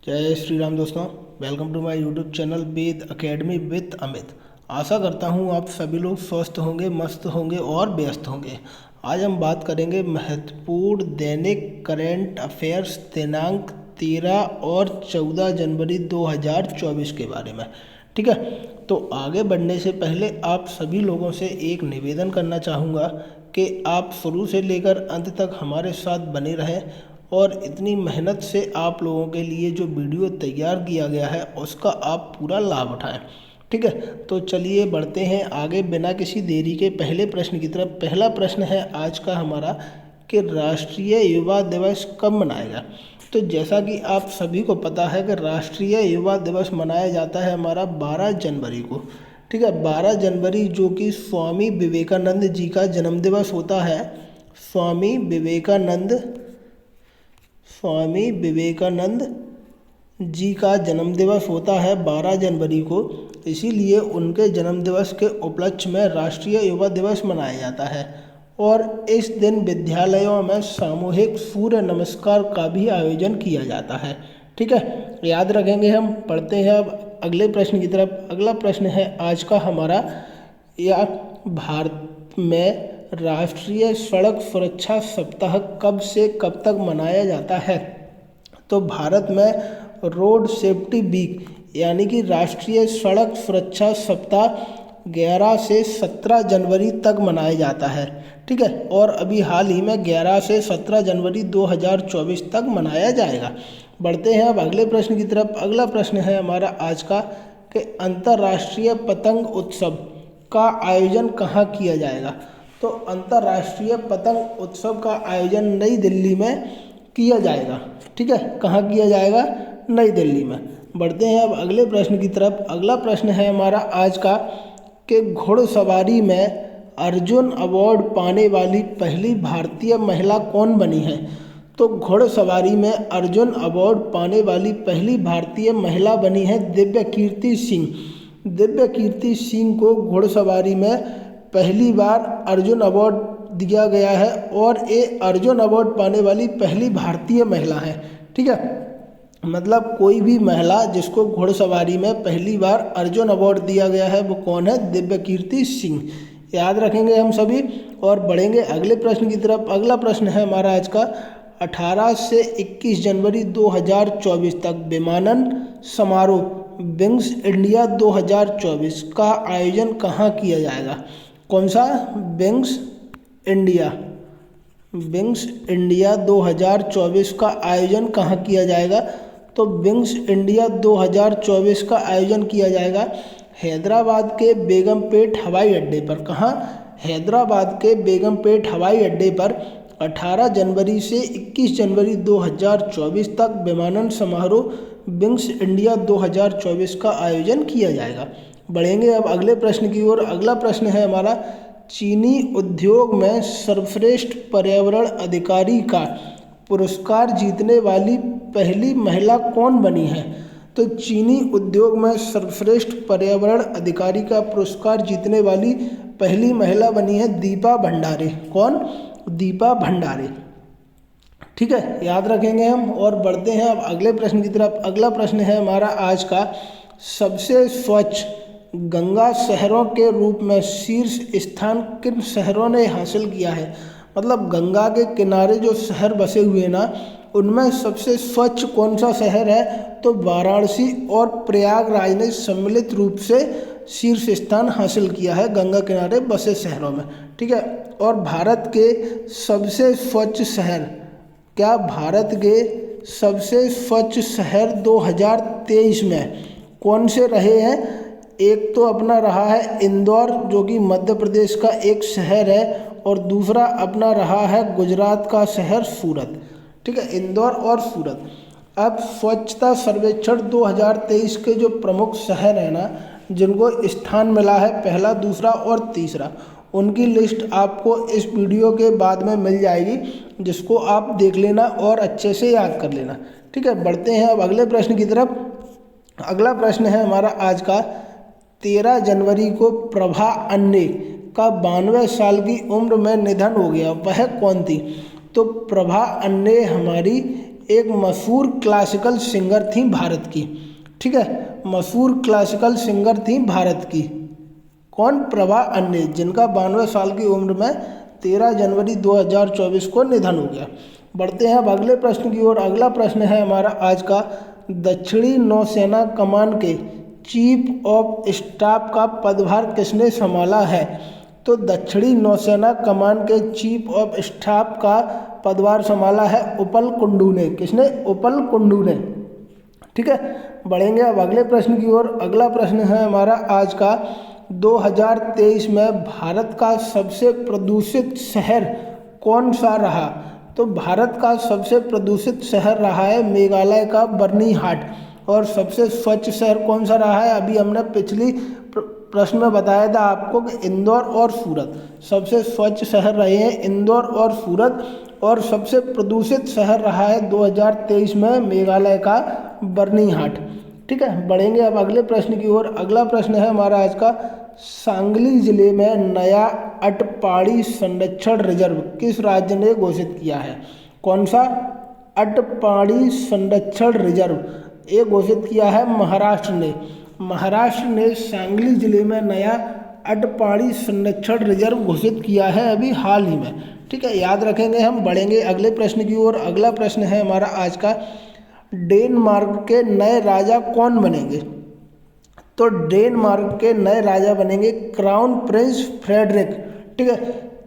जय श्री राम दोस्तों। Welcome to my YouTube channel Ved academy with Amit. आशा करता हूँ आप सभी लोग स्वस्थ होंगे, मस्त होंगे और व्यस्त होंगे। आज हम बात करेंगे महत्वपूर्ण दैनिक करेंट अफेयर्स दिनांक 13 और 14 जनवरी 2024 के बारे में। ठीक है, तो आगे बढ़ने से पहले आप सभी लोगों से एक निवेदन करना चाहूँगा कि आप शुरू से लेकर अंत तक हमारे साथ बने रहें और इतनी मेहनत से आप लोगों के लिए जो वीडियो तैयार किया गया है उसका आप पूरा लाभ उठाएं। ठीक है, तो चलिए बढ़ते हैं आगे बिना किसी देरी के पहले प्रश्न की तरफ। पहला प्रश्न है आज का हमारा कि राष्ट्रीय युवा दिवस कब मनाएगा। तो जैसा कि आप सभी को पता है कि राष्ट्रीय युवा दिवस मनाया जाता है हमारा 12 जनवरी को। ठीक है, 12 जनवरी जो कि स्वामी विवेकानंद जी का जन्मदिवस होता है। स्वामी विवेकानंद जी का जन्मदिवस होता है 12 जनवरी को, इसीलिए उनके जन्मदिवस के उपलक्ष्य में राष्ट्रीय युवा दिवस मनाया जाता है। और इस दिन विद्यालयों में सामूहिक सूर्य नमस्कार का भी आयोजन किया जाता है। ठीक है, याद रखेंगे हम। पढ़ते हैं अब अगले प्रश्न की तरफ। अगला प्रश्न है आज का हमारा, या भारत में राष्ट्रीय सड़क सुरक्षा सप्ताह कब से कब तक मनाया जाता है। तो भारत में रोड सेफ्टी वीक यानी कि राष्ट्रीय सड़क सुरक्षा सप्ताह 11 से 17 जनवरी तक मनाया जाता है। ठीक है, और अभी हाल ही में 11 से 17 जनवरी 2024 तक मनाया जाएगा। बढ़ते हैं अब अगले प्रश्न की तरफ। अगला प्रश्न है हमारा आज का कि अंतर्राष्ट्रीय पतंग उत्सव का आयोजन कहाँ किया जाएगा। तो अंतर्राष्ट्रीय पतंग उत्सव का आयोजन नई दिल्ली में किया जाएगा। ठीक है, कहाँ किया जाएगा? नई दिल्ली में। बढ़ते हैं अब अगले प्रश्न की तरफ। अगला प्रश्न है हमारा आज का कि घुड़सवारी में अर्जुन अवार्ड पाने वाली पहली भारतीय महिला कौन बनी है। तो घुड़सवारी में अर्जुन अवार्ड पाने वाली पहली भारतीय महिला बनी है दिव्यकीर्ति सिंह। दिव्यकीर्ति सिंह को घुड़सवारी में पहली बार अर्जुन अवार्ड दिया गया है और ये अर्जुन अवार्ड पाने वाली पहली भारतीय महिला है। ठीक है, मतलब कोई भी महिला जिसको घुड़सवारी में पहली बार अर्जुन अवार्ड दिया गया है वो कौन है? दिव्यकीर्ति सिंह। याद रखेंगे हम सभी और बढ़ेंगे अगले प्रश्न की तरफ। अगला प्रश्न है हमारा आज का 18 से 21 जनवरी 2024 तक विमानन समारोह विंग्स इंडिया 2024 का आयोजन कहाँ किया जाएगा। कौन सा? विंग्स इंडिया 2024 का आयोजन कहाँ किया जाएगा। तो विंग्स इंडिया 2024 का आयोजन किया जाएगा हैदराबाद के बेगमपेट हवाई अड्डे पर। कहाँ? हैदराबाद के बेगमपेट हवाई अड्डे पर 18 जनवरी से 21 जनवरी 2024 तक विमानन समारोह विंग्स इंडिया 2024 का आयोजन किया जाएगा। बढ़ेंगे अब अगले प्रश्न की ओर। अगला प्रश्न है हमारा, चीनी उद्योग में सर्वश्रेष्ठ पर्यावरण अधिकारी का पुरस्कार जीतने वाली पहली महिला कौन बनी है। तो चीनी उद्योग में सर्वश्रेष्ठ पर्यावरण अधिकारी का पुरस्कार जीतने वाली पहली महिला बनी है दीपा भंडारे। कौन? दीपा भंडारे। ठीक है, याद रखेंगे हम और बढ़ते हैं अब अगले प्रश्न की तरफ। अगला प्रश्न है हमारा आज का, सबसे स्वच्छ गंगा शहरों के रूप में शीर्ष स्थान किन शहरों ने हासिल किया है। मतलब गंगा के किनारे जो शहर बसे हुए हैं ना, उनमें सबसे स्वच्छ कौन सा शहर है। तो वाराणसी और प्रयागराज ने सम्मिलित रूप से शीर्ष स्थान हासिल किया है गंगा किनारे बसे शहरों में। ठीक है, और भारत के सबसे स्वच्छ शहर, क्या भारत के सबसे स्वच्छ शहर 2023 में कौन से रहे हैं। एक तो अपना रहा है इंदौर जो कि मध्य प्रदेश का एक शहर है, और दूसरा अपना रहा है गुजरात का शहर सूरत। ठीक है, इंदौर और सूरत। अब स्वच्छता सर्वेक्षण 2023 के जो प्रमुख शहर हैं ना, जिनको स्थान मिला है पहला, दूसरा और तीसरा, उनकी लिस्ट आपको इस वीडियो के बाद में मिल जाएगी, जिसको आप देख लेना और अच्छे से याद कर लेना। ठीक है, बढ़ते हैं अब अगले प्रश्न की तरफ। अगला प्रश्न है हमारा आज का, 13 जनवरी को प्रभा अन्ने का 92 साल की उम्र में निधन हो गया, वह कौन थी। तो प्रभा अन्ने हमारी एक मशहूर क्लासिकल सिंगर थी भारत की। ठीक है, मशहूर क्लासिकल सिंगर थी भारत की। कौन? प्रभा अन्ने, जिनका 92 साल की उम्र में 13 जनवरी 2024 को निधन हो गया। बढ़ते हैं अब अगले प्रश्न की ओर। अगला प्रश्न है हमारा आज का, दक्षिणी नौसेना कमान के चीफ ऑफ स्टाफ का पदभार किसने संभाला है? तो दक्षिणी नौसेना कमान के चीफ ऑफ स्टाफ का पदभार संभाला है उपल कुंडू ने। किसने? उपल कुंडू ने। ठीक है, बढ़ेंगे अब अगले प्रश्न की ओर। अगला प्रश्न है हमारा आज का, 2023 में भारत का सबसे प्रदूषित शहर कौन सा रहा? तो भारत का सबसे प्रदूषित शहर रहा है मेघालय का बर्नीहाट। और सबसे स्वच्छ शहर कौन सा रहा है? अभी हमने पिछली प्रश्न में बताया था आपको कि इंदौर और सूरत सबसे स्वच्छ शहर रहे हैं, इंदौर और सूरत। और सबसे प्रदूषित शहर रहा है 2023 में मेघालय का बर्नीहाट। ठीक है, बढ़ेंगे अब अगले प्रश्न की ओर। अगला प्रश्न है हमारा आज का, सांगली जिले में नया अटपाड़ी संरक्षण रिजर्व किस राज्य ने घोषित किया है? कौन सा? अटपाड़ी संरक्षण रिजर्व ये घोषित किया है महाराष्ट्र ने। महाराष्ट्र ने सांगली जिले में नया अटपाड़ी संरक्षण रिजर्व घोषित किया है अभी हाल ही में। ठीक है, याद रखेंगे हम। बढ़ेंगे अगले प्रश्न की ओर। अगला प्रश्न है हमारा आज का, डेनमार्क के नए राजा कौन बनेंगे? तो डेनमार्क के नए राजा बनेंगे क्राउन प्रिंस फ्रेडरिक। ठीक है,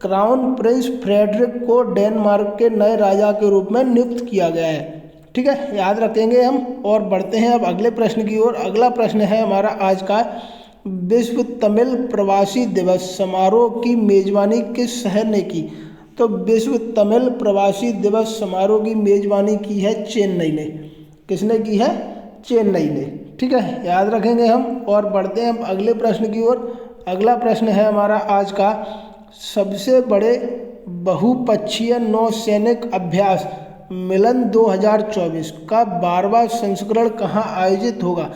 क्राउन प्रिंस फ्रेडरिक को डेनमार्क के नए राजा के रूप में नियुक्त किया गया है। ठीक है, याद रखेंगे हम। और बढ़ते हैं अब अगले प्रश्न की ओर। अगला प्रश्न है हमारा आज का, विश्व तमिल प्रवासी दिवस समारोह की मेजबानी किस शहर ने की? तो विश्व तमिल प्रवासी दिवस समारोह की मेजबानी की है चेन्नई ने। किसने की है? चेन्नई ने। ठीक है, याद रखेंगे हम। और बढ़ते हैं अब अगले प्रश्न की ओर। अगला प्रश्न है हमारा आज का, सबसे बड़े बहुपक्षीय नौसैनिक अभ्यास मिलन 2024 का 12वां संस्करण कहाँ आयोजित होगा?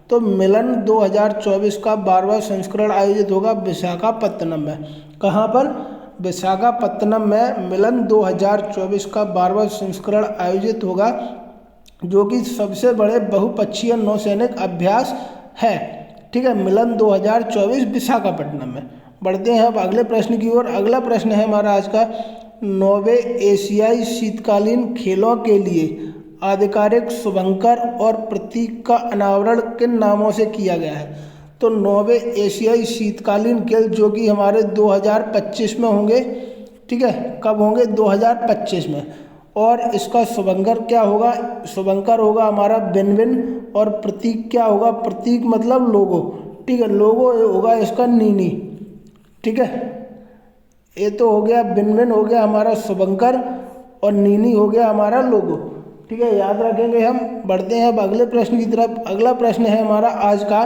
तो मिलन 2024 का 12वां संस्करण आयोजित होगा विशाखापत्तनम में। कहाँ पर? विशाखापत्तनम में मिलन 2024 का 12वां संस्करण आयोजित होगा, जो कि सबसे बड़े बहुपक्षीय नौसैनिक अभ्यास है। ठीक है, मिलन 2024 विशाखापट्टनम में। बढ़ते हैं अब अगले प्रश्न की ओर। अगला प्रश्न है हमारा आज का, 9वें एशियाई शीतकालीन खेलों के लिए आधिकारिक शुभंकर और प्रतीक का अनावरण किन नामों से किया गया है? तो 9वें एशियाई शीतकालीन खेल जो कि हमारे 2025 में होंगे। ठीक है, कब होंगे? 2025 में। और इसका शुभंकर क्या होगा? शुभंकर होगा हमारा बिनबिन। और प्रतीक क्या होगा? प्रतीक मतलब लोगो। ठीक है, लोगो होगा इसका नीनी। ठीक है, ये तो हो गया बिनबिन, हो गया हमारा शुभंकर, और नीनी हो गया हमारा लोगो। ठीक है, याद रखेंगे हम। बढ़ते हैं अब अगले प्रश्न की तरफ। अगला प्रश्न है हमारा आज का,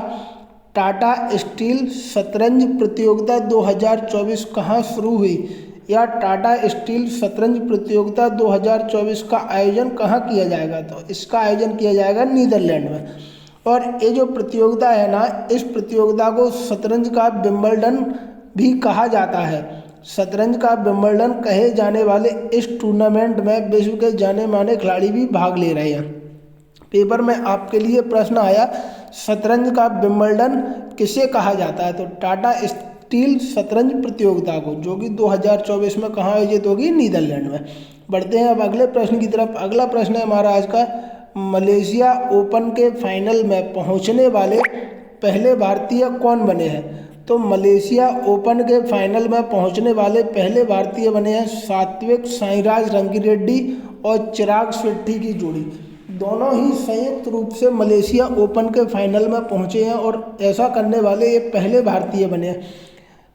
टाटा स्टील शतरंज प्रतियोगिता 2024 कहाँ शुरू हुई? या टाटा स्टील शतरंज प्रतियोगिता 2024 का आयोजन कहाँ किया जाएगा? तो इसका आयोजन किया जाएगा नीदरलैंड में। और ये जो प्रतियोगिता है ना, इस प्रतियोगिता को शतरंज का विंबलडन भी कहा जाता है। शतरंज का विंबलडन कहे जाने वाले इस टूर्नामेंट में विश्व के जाने माने खिलाड़ी भी भाग ले रहे हैं। पेपर में आपके लिए प्रश्न आया, शतरंज का विंबलडन किसे कहा जाता है? तो टाटा स्टील शतरंज प्रतियोगिता को, जो कि 2024 में कहाँ आयोजित होगी? नीदरलैंड में। बढ़ते हैं अब अगले प्रश्न की तरफ। अगला प्रश्न है हमारा आज का, मलेशिया ओपन के फाइनल में पहुंचने वाले पहले भारतीय कौन बने हैं? तो मलेशिया ओपन के फाइनल में पहुंचने वाले पहले भारतीय बने हैं सात्विक साईराज रंकीरेड्डी और चिराग शेट्टी की जोड़ी। दोनों ही संयुक्त रूप से मलेशिया ओपन के फाइनल में पहुंचे हैं और ऐसा करने वाले ये पहले भारतीय बने हैं।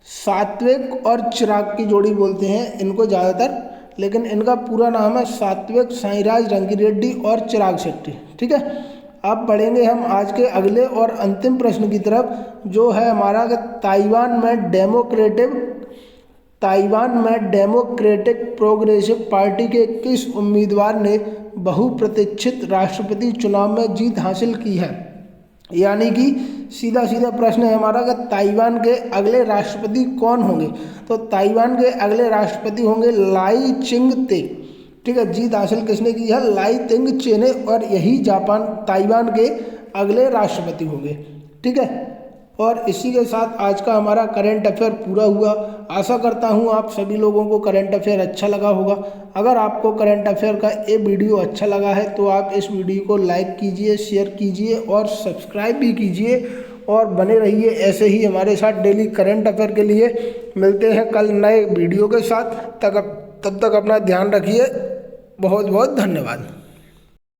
सात्विक और चिराग की जोड़ी बोलते हैं इनको ज़्यादातर, लेकिन इनका पूरा नाम है सात्विक साईराज रंकीरेड्डी और चिराग शेट्टी। ठीक है, अब बढ़ेंगे हम आज के अगले और अंतिम प्रश्न की तरफ, जो है हमारा कि ताइवान में डेमोक्रेटिक प्रोग्रेसिव पार्टी के किस उम्मीदवार ने बहुप्रतीक्षित राष्ट्रपति चुनाव में जीत हासिल की है? यानी कि सीधा सीधा प्रश्न है हमारा कि ताइवान के अगले राष्ट्रपति कौन होंगे? तो ताइवान के अगले राष्ट्रपति होंगे लाई चिंग ते। ठीक है, जीत हासिल किसने की है? लाई तेंग चे ने, और यही ताइवान के अगले राष्ट्रपति होंगे। ठीक है, और इसी के साथ आज का हमारा करंट अफेयर पूरा हुआ। आशा करता हूँ आप सभी लोगों को करंट अफेयर अच्छा लगा होगा। अगर आपको करंट अफेयर का ये वीडियो अच्छा लगा है तो आप इस वीडियो को लाइक कीजिए, शेयर कीजिए और सब्सक्राइब भी कीजिए, और बने रहिए ऐसे ही हमारे साथ डेली करंट अफेयर के लिए। मिलते हैं कल नए वीडियो के साथ, तब तक अपना ध्यान रखिए। बहुत बहुत धन्यवाद।